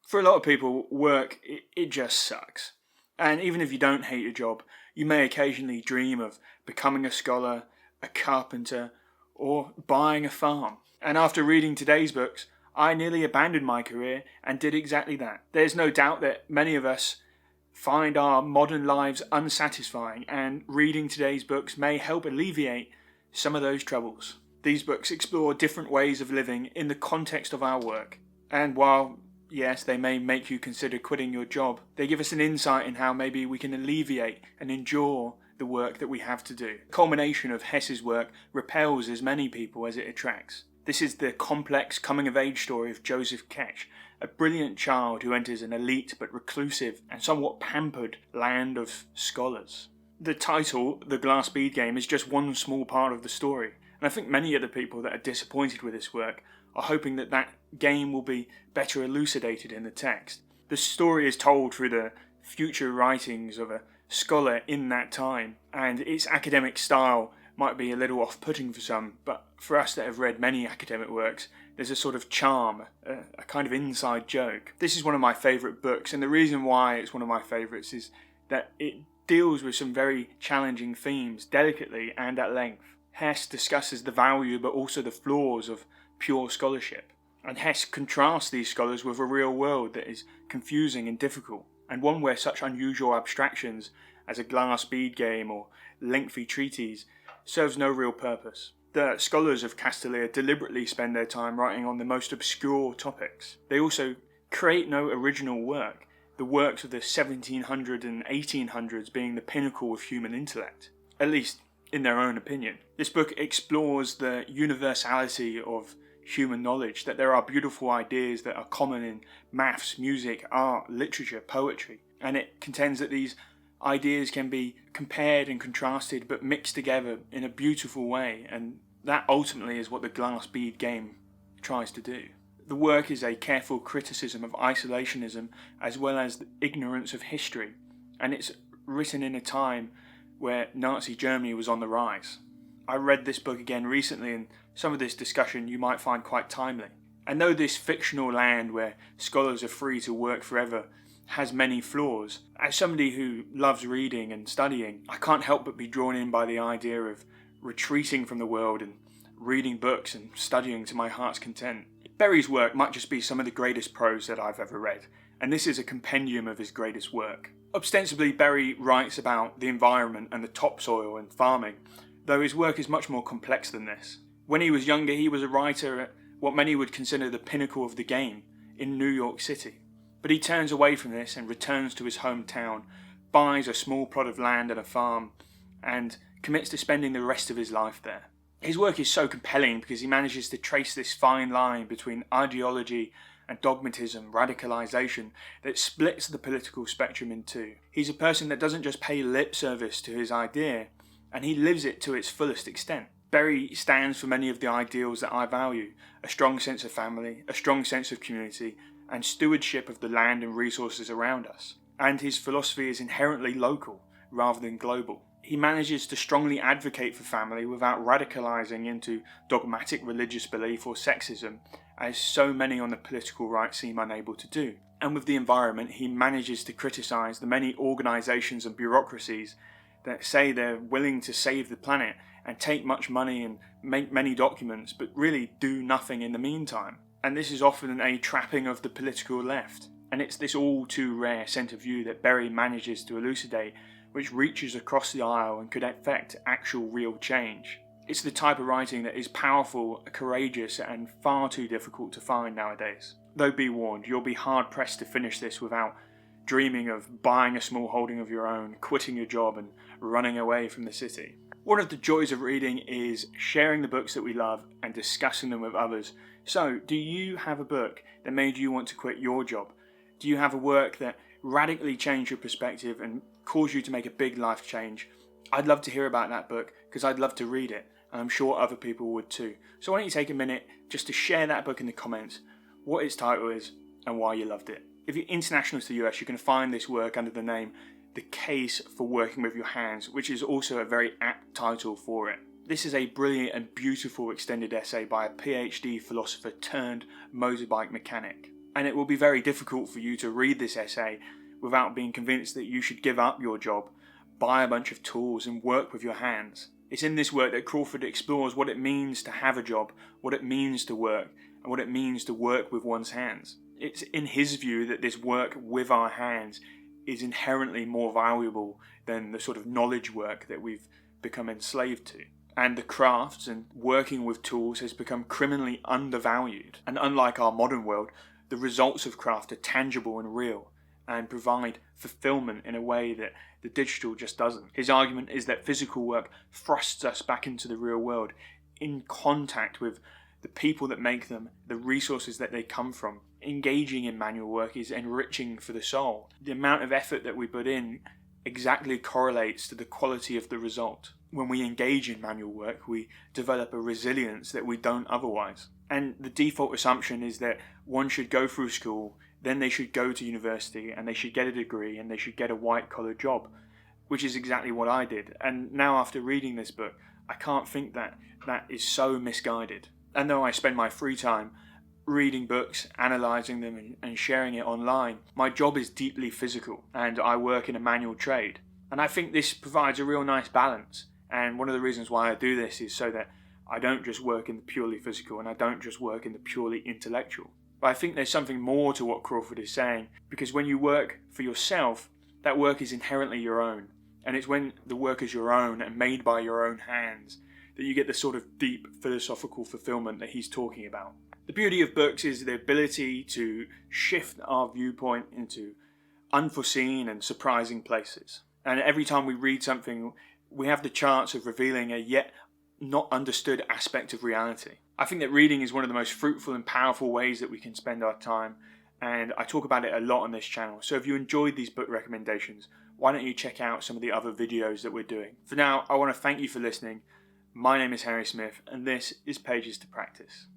For a lot of people, work, it just sucks. And even if you don't hate your job, you may occasionally dream of becoming a scholar, a carpenter, or buying a farm. And after reading today's books, I nearly abandoned my career and did exactly that. There's no doubt that many of us find our modern lives unsatisfying, and reading today's books may help alleviate some of those troubles. These books explore different ways of living in the context of our work. And while, yes, they may make you consider quitting your job, they give us an insight in how maybe we can alleviate and endure the work that we have to do. The culmination of Hess's work repels as many people as it attracts. This is the complex coming-of-age story of Joseph Ketch, a brilliant child who enters an elite but reclusive and somewhat pampered land of scholars. The title, The Glass Bead Game, is just one small part of the story, and I think many of the people that are disappointed with this work are hoping that that game will be better elucidated in the text. The story is told through the future writings of a scholar in that time, and its academic style might be a little off-putting for some, but for us that have read many academic works, there's a sort of charm, a kind of inside joke. This is one of my favourite books, and the reason why it's one of my favourites is that it deals with some very challenging themes, delicately and at length. Hess discusses the value but also the flaws of pure scholarship, and Hess contrasts these scholars with a real world that is confusing and difficult, and one where such unusual abstractions as a glass bead game or lengthy treatise serves no real purpose. The scholars of Castelia deliberately spend their time writing on the most obscure topics. They also create no original work, the works of the 1700s and 1800s being the pinnacle of human intellect, at least in their own opinion. This book explores the universality of human knowledge, that there are beautiful ideas that are common in maths, music, art, literature, poetry, and it contends that these ideas can be compared and contrasted but mixed together in a beautiful way, and that ultimately is what the glass bead game tries to do. The work is a careful criticism of isolationism as well as the ignorance of history, and it's written in a time where Nazi Germany was on the rise. I read this book again recently, and some of this discussion you might find quite timely. And though this fictional land where scholars are free to work forever has many flaws, as somebody who loves reading and studying, I can't help but be drawn in by the idea of retreating from the world and reading books and studying to my heart's content. Berry's work might just be some of the greatest prose that I've ever read, and this is a compendium of his greatest work. Ostensibly, Berry writes about the environment and the topsoil and farming, though his work is much more complex than this. When he was younger, he was a writer at what many would consider the pinnacle of the game in New York City. But he turns away from this and returns to his hometown, buys a small plot of land and a farm, and commits to spending the rest of his life there. His work is so compelling because he manages to trace this fine line between ideology and dogmatism, radicalization, that splits the political spectrum in two. He's a person that doesn't just pay lip service to his idea, and he lives it to its fullest extent. Berry stands for many of the ideals that I value: a strong sense of family, a strong sense of community, and stewardship of the land and resources around us. And his philosophy is inherently local rather than global. He manages to strongly advocate for family without radicalizing into dogmatic religious belief or sexism, as so many on the political right seem unable to do. And with the environment, he manages to criticize the many organizations and bureaucracies that say they're willing to save the planet and take much money and make many documents, but really do nothing in the meantime. And this is often a trapping of the political left. And it's this all too rare centre view that Berry manages to elucidate, which reaches across the aisle and could affect actual real change. It's the type of writing that is powerful, courageous, and far too difficult to find nowadays. Though be warned, you'll be hard pressed to finish this without dreaming of buying a small holding of your own, quitting your job, and running away from the city. One of the joys of reading is sharing the books that we love and discussing them with others. So, do you have a book that made you want to quit your job? Do you have a work that radically changed your perspective and caused you to make a big life change? I'd love to hear about that book because I'd love to read it, and I'm sure other people would too. So why don't you take a minute just to share that book in the comments, what its title is and why you loved it. If you're international to the US, you can find this work under the name The Case for Working with Your Hands, which is also a very apt title for it. This is a brilliant and beautiful extended essay by a PhD philosopher turned motorbike mechanic. And it will be very difficult for you to read this essay without being convinced that you should give up your job, buy a bunch of tools and work with your hands. It's in this work that Crawford explores what it means to have a job, what it means to work, and what it means to work with one's hands. It's in his view that this work with our hands is inherently more valuable than the sort of knowledge work that we've become enslaved to. And the crafts and working with tools has become criminally undervalued. And unlike our modern world, the results of craft are tangible and real and provide fulfillment in a way that the digital just doesn't. His argument is that physical work thrusts us back into the real world, in contact with the people that make them, the resources that they come from. Engaging in manual work is enriching for the soul. The amount of effort that we put in exactly correlates to the quality of the result. When we engage in manual work, we develop a resilience that we don't otherwise. And the default assumption is that one should go through school, then they should go to university, and they should get a degree, and they should get a white-collar job, which is exactly what I did. And now after reading this book, I can't think that that is so misguided. And though I spend my free time reading books, analysing them and sharing it online, my job is deeply physical and I work in a manual trade. And I think this provides a real nice balance. And one of the reasons why I do this is so that I don't just work in the purely physical and I don't just work in the purely intellectual. But I think there's something more to what Crawford is saying, because when you work for yourself, that work is inherently your own. And it's when the work is your own and made by your own hands that you get the sort of deep philosophical fulfillment that he's talking about. The beauty of books is the ability to shift our viewpoint into unforeseen and surprising places. And every time we read something, we have the chance of revealing a yet not understood aspect of reality. I think that reading is one of the most fruitful and powerful ways that we can spend our time, and I talk about it a lot on this channel. So if you enjoyed these book recommendations, why don't you check out some of the other videos that we're doing. For now, I want to thank you for listening. My name is Harry Smith, and this is Pages to Practice.